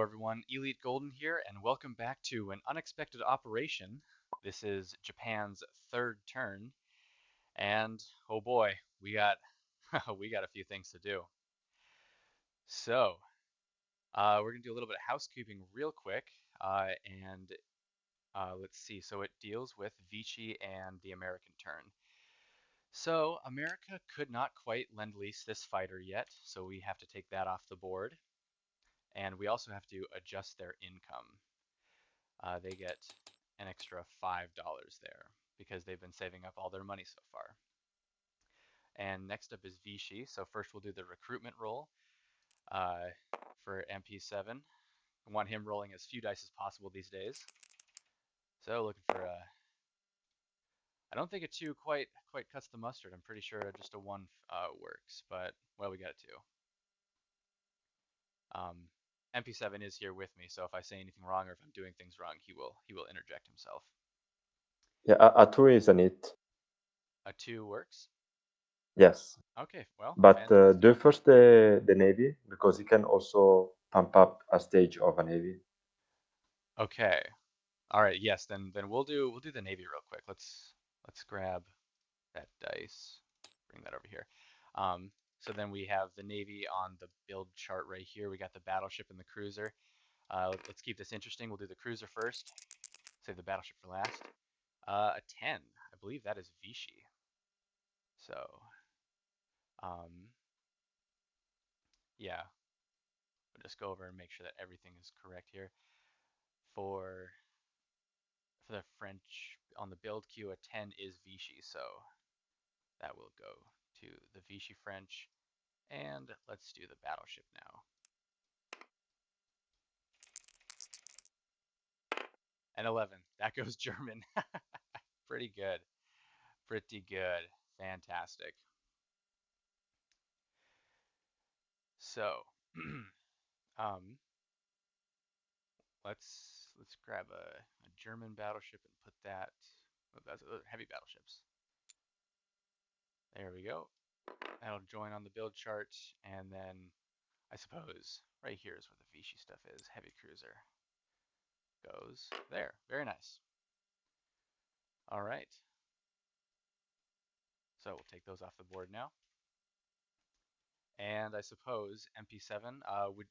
everyone, Elite Golden here, and welcome back to an unexpected operation. This is Japan's third turn, and oh boy, we got we got a few things to do. So, we're gonna do a little bit of housekeeping real quick, and let's see. So it deals with Vichy and the American turn. So America could not quite lend lease this fighter yet, so we have to take that off the board, and we also have to adjust their income. They get an extra $5 there because they've been saving up all their money so far. And next up is Vichy. So first we'll do the recruitment roll uh, for MP7. I want him rolling as few dice as possible these days. So looking for a. I don't think a two quite cuts the mustard. I'm pretty sure just a one works, but well, we got a two. MP7 is here with me, so if I say anything wrong or if I'm doing things wrong, he will interject himself. Yeah, a two is a it. A two works. Yes, Okay, well, but fantastic. do first the navy because it can also pump up a stage of a navy. Okay. All right. Yes. Then we'll do the navy real quick. Let's grab that dice. Bring that over here. So then we have the navy on the build chart right here. We got the battleship and the cruiser. Let's keep this interesting. We'll do the cruiser first. Save the battleship for last. A 10. I believe that is Vichy. So um, yeah, we'll just go over and make sure that everything is correct here. For for the French on the build queue, a 10 is Vichy. So that will go to the Vichy French. And let's do the battleship now. And 11. That goes German. Pretty good. Pretty good. Fantastic. So, um, let's grab a German battleship and put that. Oh, that's heavy battleships. There we go. That'll join on the build chart, and then I suppose right here is where the Vichy stuff is. Heavy cruiser goes there. Very nice. All right. So we'll take those off the board now. And I suppose MP7,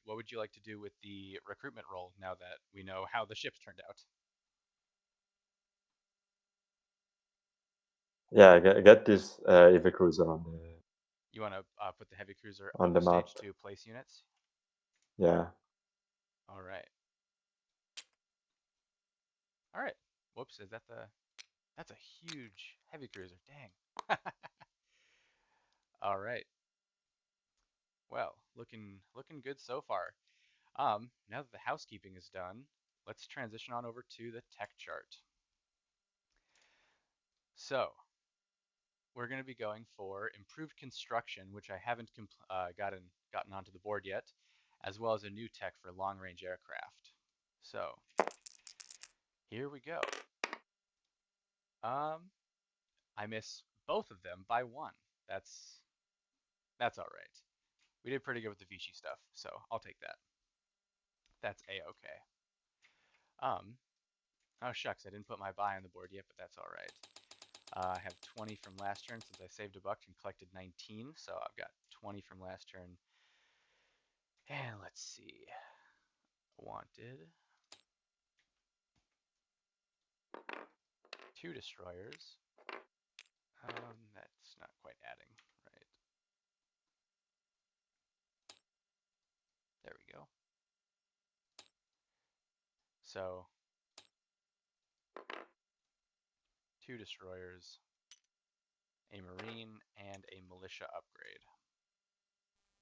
what would you like to do with the recruitment role now that we know how the ships turned out? Yeah, get this heavy cruiser You want to put the heavy cruiser on up the a stage map. to place units? Yeah, All right. All right. Whoops, is that the... That's a huge heavy cruiser. Dang. All right. Well, looking good so far. Now that the housekeeping is done, let's transition on over to the tech chart. So, we're going to be going for improved construction, which I haven't gotten onto the board yet, as well as a new tech for long-range aircraft. So here we go. Um, I miss both of them by one. That's that's all right. We did pretty good with the Vichy stuff, so I'll take that. That's a-okay. Um, oh shucks, I didn't put my buy on the board yet, but that's all right. I have 20 from last turn since I saved a buck and collected 19, so I've got 20 from last turn. And let's see. Wanted two destroyers. That's not quite adding, right? There we go. So two destroyers, a marine, and a militia upgrade.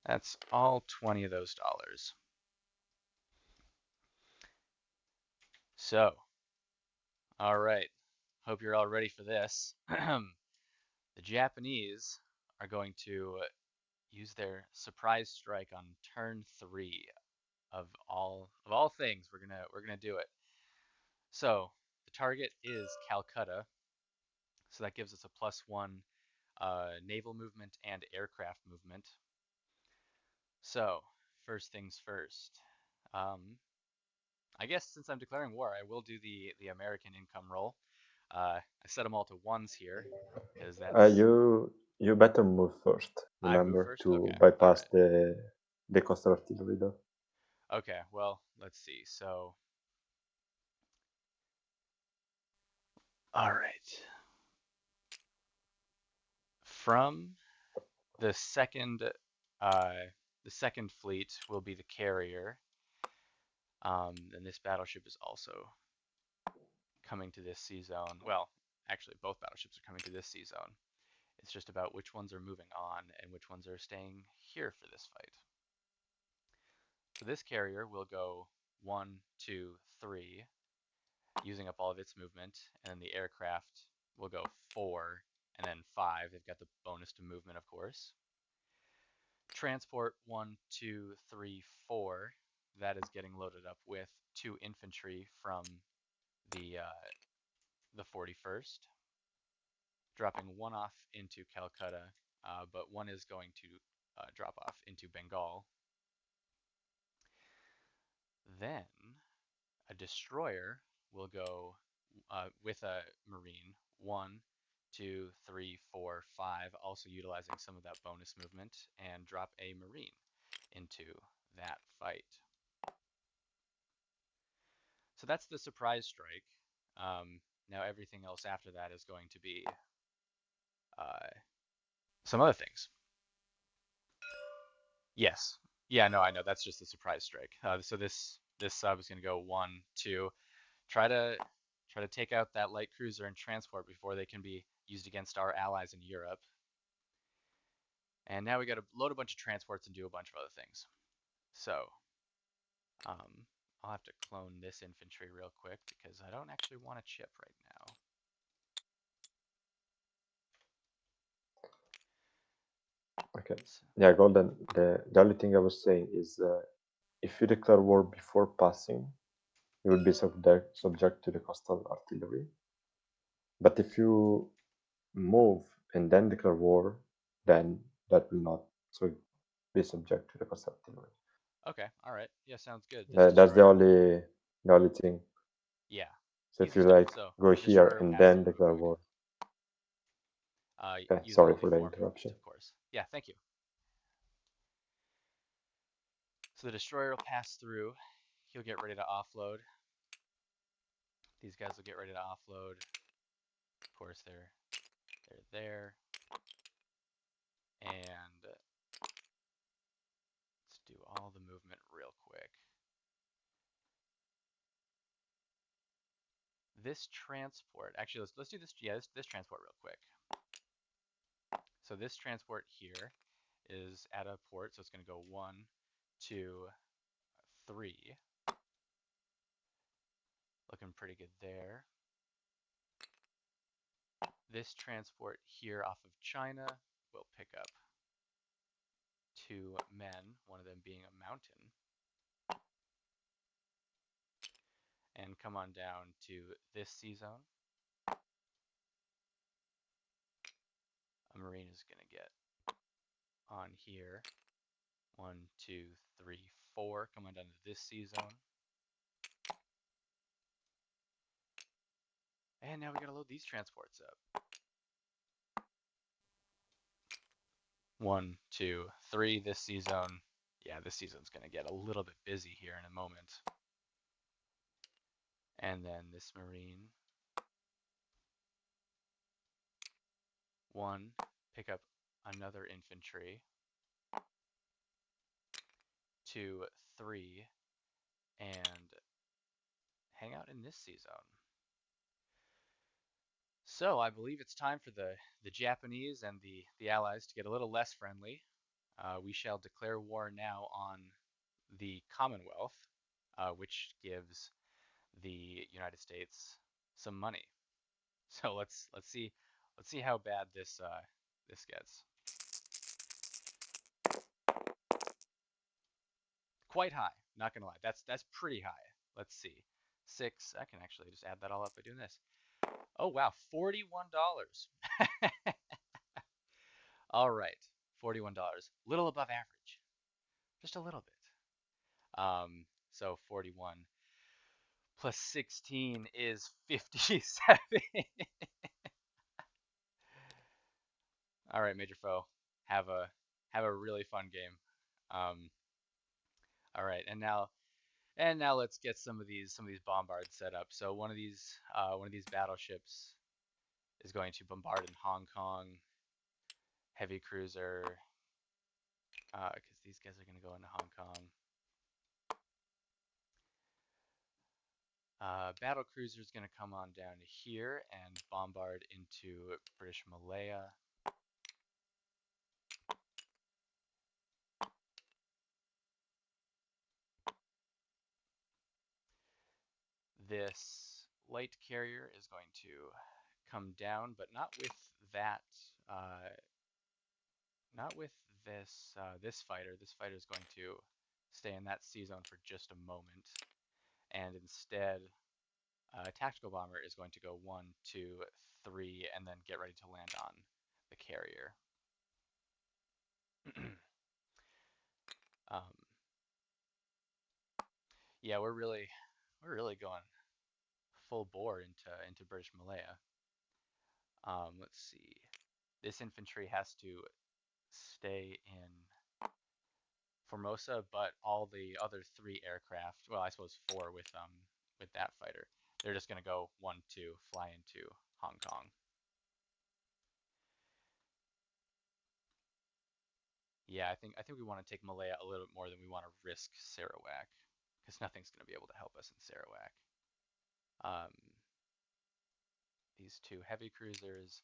That's all 20 of those dollars. So, all right. Hope you're all ready for this. The Japanese are going to use their surprise strike on turn 3 of all things. We're gonna do it. So the target is Calcutta, so that gives us a +1 naval movement and aircraft movement. So first things first. Um, I guess since I'm declaring war, I will do the American income roll. I set them all to ones here because that's You better move first. I move Remember first. to Okay, all bypass right. the coastal artillery though. Okay, well, let's see. So, all right. From the second, uh, the second fleet will be the carrier. And this battleship is also coming to this sea zone. Well, actually, both battleships are coming to this sea zone. It's just about which ones are moving on and which ones are staying here for this fight. So this carrier will go one, two, three, using up all of its movement, and then the aircraft will go four and then five. They've got the bonus to movement, of course. Transport one, two, three, four. That is getting loaded up with two infantry from the 41st, dropping one off into Calcutta, but one is going to drop off into Bengal. Then a destroyer will go with a marine, one, two, three, four, five, also utilizing some of that bonus movement, and drop a marine into that fight. So that's the surprise strike. Now everything else after that is going to be uh, some other things. Yes. Yeah, no, I know. That's just a surprise strike. So this sub is going to go one, two. Try to try to take out that light cruiser and transport before they can be used against our allies in Europe. And now we got to load a bunch of transports and do a bunch of other things. So um, I'll have to clone this infantry real quick because I don't actually want a chip right now. Okay. So, Yeah, Golden. The only thing I was saying is if you declare war before passing, you will be subject to the coastal artillery. But if you move and then declare war, then that will not so be subject to the coastal artillery. okay, all right. Yeah, sounds good. This That's destroyer, the only thing. yeah, So if easy you stuff. like So go the here destroyer will and pass then through real declare quick. war. Okay, Using sorry only for the four movement, interruption. of course. Yeah, thank you. So the destroyer will pass through. He'll get ready to offload. These guys will get ready to offload. Of course, they're there. And let's do all the movement real quick. This transport, actually, let's do this. Yeah, this transport real quick. So this transport here is at a port, so it's going to go one, two, three. Looking pretty good there. This transport here off of China will pick up two men, one of them being a mountain, and come on down to this sea zone. A marine is going to get on here. One, two, three, four. Come on down to this sea zone. And now we gotta load these transports up. One, two, three. This sea zone. Yeah, this sea zone's gonna get a little bit busy here in a moment. And then this marine. One, pick up another infantry. Two, three, and hang out in this sea zone. So I believe it's time for the Japanese and the Allies to get a little less friendly. We shall declare war now on the Commonwealth, which gives the United States some money. So let's see how bad this gets. Quite high, not gonna lie. That's pretty high. Let's see. Six. I can actually just add that all up by doing this. Oh wow, $41. All right, $41. Little above average, just a little bit. So 41. plus 16 is 57. All right, Major Foe, have a have a really fun game. Um, all right, and now let's get some of these bombards set up. So one of these battleships is going to bombard in Hong Kong, heavy cruiser, because these guys are going to go into Hong Kong. Battle cruiser is going to come on down to here and bombard into British Malaya. This light carrier is going to come down, but not with that. Uh, Not with this fighter. This fighter is going to stay in that C zone for just a moment, and instead, a tactical bomber is going to go 1, 2, 3, and then get ready to land on the carrier. um, yeah, we're really going full bore into British Malaya. Let's see. This infantry has to stay in Formosa, but all the other three aircraft, well, I suppose four with that fighter, they're just gonna go 1, 2, fly into Hong Kong. Yeah, I think we want to take Malaya a little bit more than we want to risk Sarawak, because nothing's gonna be able to help us in Sarawak. Um, these two heavy cruisers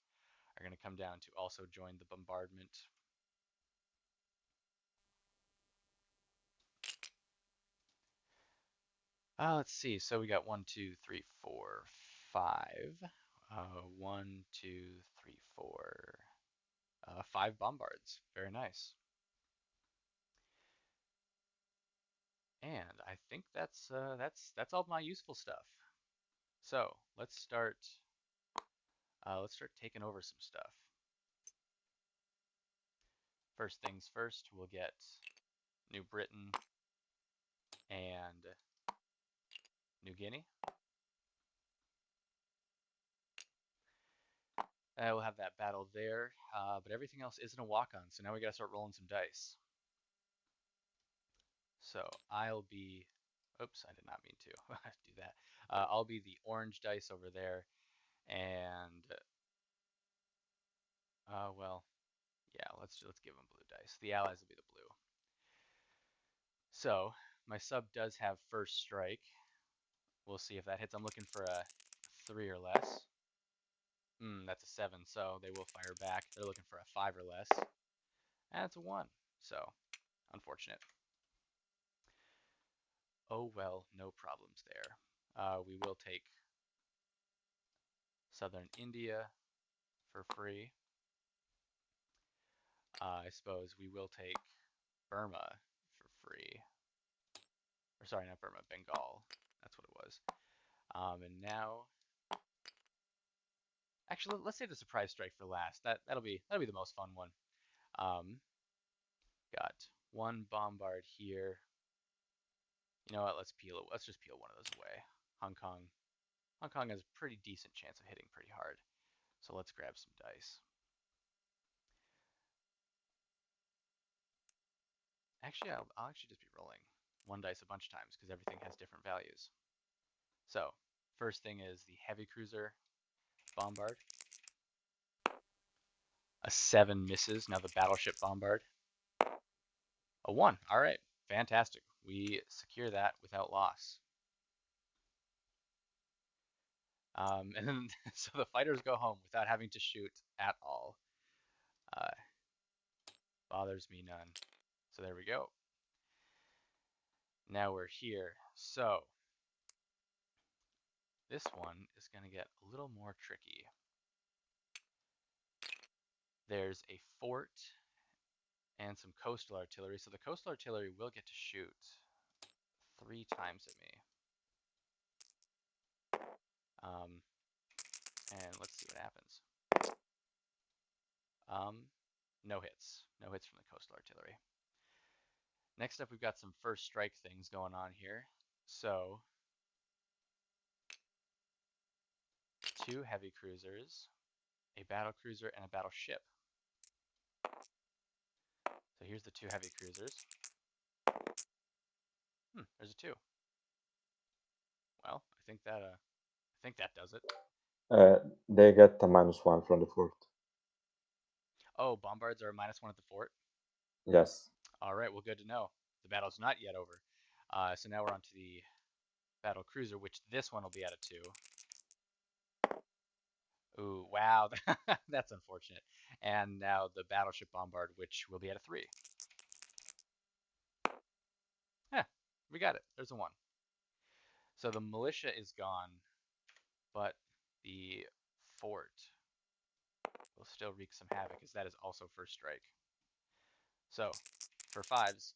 are gonna come down to also join the bombardment. Let's see. So we got 1, 2, 3, 4, 5. 1, 2, 3, 4. 5 bombards. Very nice. And I think that's all my useful stuff. So let's start taking over some stuff. First things first, we'll get New Britain and New Guinea. We'll have that battle there, but everything else isn't a walk-on. So now we gotta start rolling some dice. So I'll be, oops, I did not mean to do that. I'll be the orange dice over there, and well, yeah, let's give them blue dice. The allies will be the blue. So my sub does have first strike. We'll see if that hits. I'm looking for a 3 or less. That's a 7, so they will fire back. They're looking for a 5 or less. And it's a 1. So unfortunate. Oh well, no problems there. We will take southern India for free. I suppose we will take Burma for free. Or sorry, not Burma, Bengal. That's what it was. And now, actually, let's save the surprise strike for last. That'll be the most fun one. Um, got one bombard here. You know what? Let's peel it. Let's just peel one of those away. Hong Kong. Hong Kong has a pretty decent chance of hitting pretty hard. So let's grab some dice. Actually, I'll actually just be rolling one dice a bunch of times because everything has different values. So first thing is the heavy cruiser bombard. A 7 misses. Now the battleship bombard. A 1. All right. Fantastic. We secure that without loss. And then, so the fighters go home without having to shoot at all. Uh, bothers me none. So there we go. Now we're here. So this one is going to get a little more tricky. There's a fort and some coastal artillery. So the coastal artillery will get to shoot 3 times at me. Um, and let's see what happens. Um, no hits. No hits from the coastal artillery. Next up, we've got some first strike things going on here. So two heavy cruisers, a battle cruiser, and a battleship. So here's the two heavy cruisers. There's a two. Well, I think that does it. Uh, they get a -1 from the fort. Oh, bombards are -1 at the fort. Yes. All right, well, good to know. The battle's not yet over. So now we're on to the battle cruiser, which this one will be at a two. Ooh, wow, that's unfortunate. And now the battleship bombard, which will be at a three. Yeah, we got it. There's a one. So the militia is gone, but the fort will still wreak some havoc, as that is also first strike. So for fives,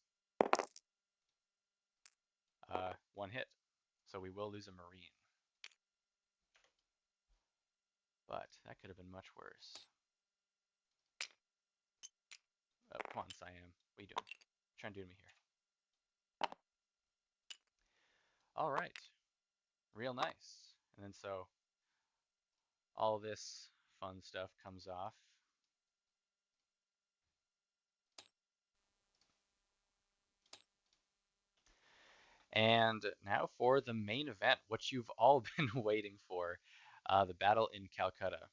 one hit. So we will lose a marine. But that could have been much worse. Oh, come on, Siam. What are you doing? Trying to do to me here. All right. Real nice. And then so all this fun stuff comes off. And now for the main event, what you've all been waiting for, the battle in Calcutta.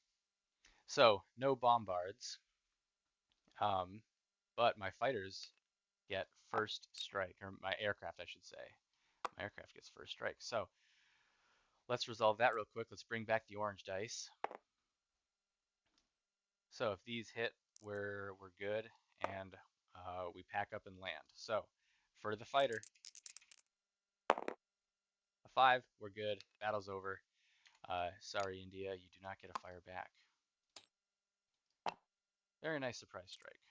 So, no bombards, um, but my fighters get first strike, or my aircraft, I should say. My aircraft gets first strike. So, let's resolve that real quick. Let's bring back the orange dice. So, if these hit, we're good, and we pack up and land. So, for the fighter, a five, we're good. Battle's over. Sorry, India, you do not get a fire back. Very nice surprise strike.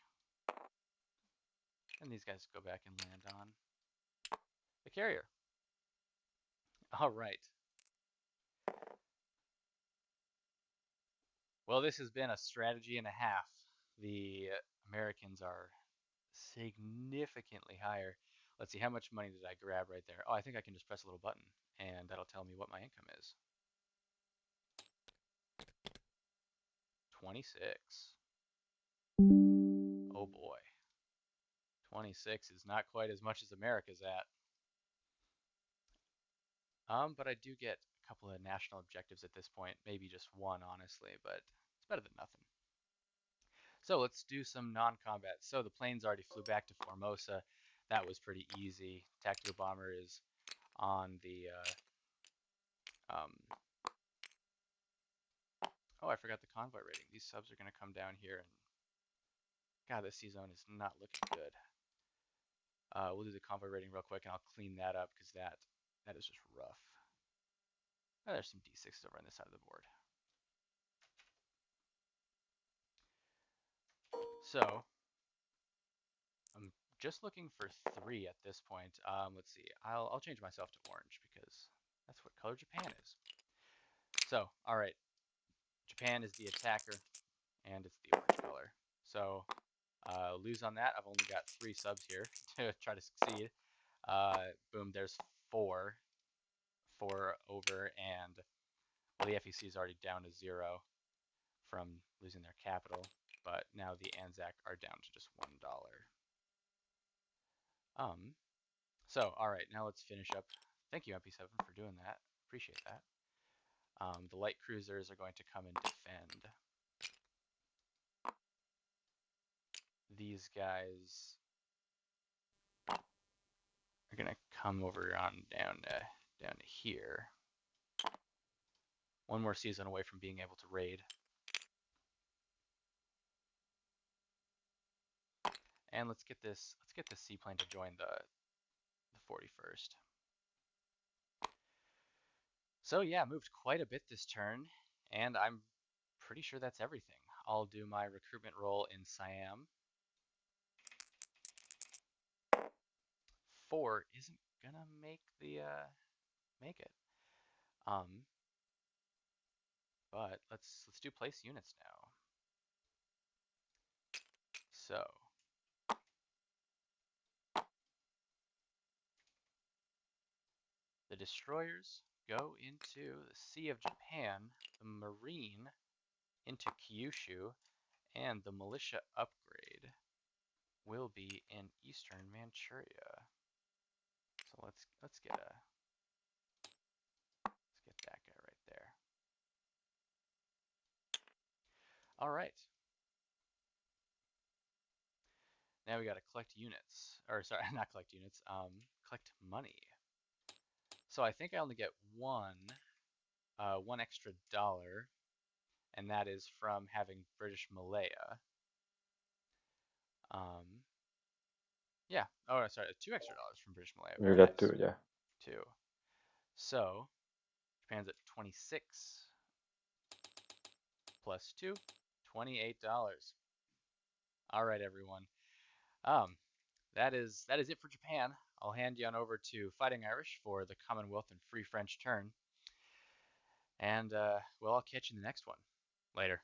And these guys go back and land on the carrier. All right. Well, this has been a strategy and a half. The Americans are significantly higher. Let's see, how much money did I grab right there? Oh, I think I can just press a little button, and that'll tell me what my income is. 26. Oh boy. 26 is not quite as much as America's at. But I do get a couple of national objectives at this point. Maybe just one, honestly, but it's better than nothing. So let's do some non-combat. So the planes already flew back to Formosa. That was pretty easy. Tactical bomber is on the. Um, oh, I forgot the convoy rating. These subs are going to come down here, and God, this sea zone is not looking good. We'll do the convoy rating real quick, and I'll clean that up because that is just rough. Oh, there's some D6s over on this side of the board. So I'm just looking for three at this point. Let's see. I'll change myself to orange because that's what color Japan is. So, all right, Japan is the attacker, and it's the orange color. So, lose on that. I've only got three subs here to try to succeed. Boom, there's four, four over, and well, the FEC is already down to zero from losing their capital, but now the Anzac are down to just $1. Um, so, all right, now let's finish up. Thank you, MP7, for doing that. Appreciate that. The light cruisers are going to come and defend. These guys are going to come over on down to here. One more season away from being able to raid. And let's get this seaplane to join the 41st. So yeah, moved quite a bit this turn, and I'm pretty sure that's everything. I'll do my recruitment roll in Siam. 4 isn't gonna make it. Um, but let's do place units now. So the destroyers go into the Sea of Japan, the Marine into Kyushu, and the militia upgrade will be in Eastern Manchuria. So let's get that guy right there. All right. Now we got to collect units, or sorry, not collect units. Collect money. So I think I only get one extra dollar, and that is from having British Malaya. Um, yeah. Oh, sorry, $2 extra from British Malaya. You Very got nice. to, yeah. Two. So Japan's at 26 plus two, $28. All right, everyone. Um, that is it for Japan. I'll hand you on over to Fighting Irish for the Commonwealth and Free French turn, and well, I'll catch you in the next one. Later.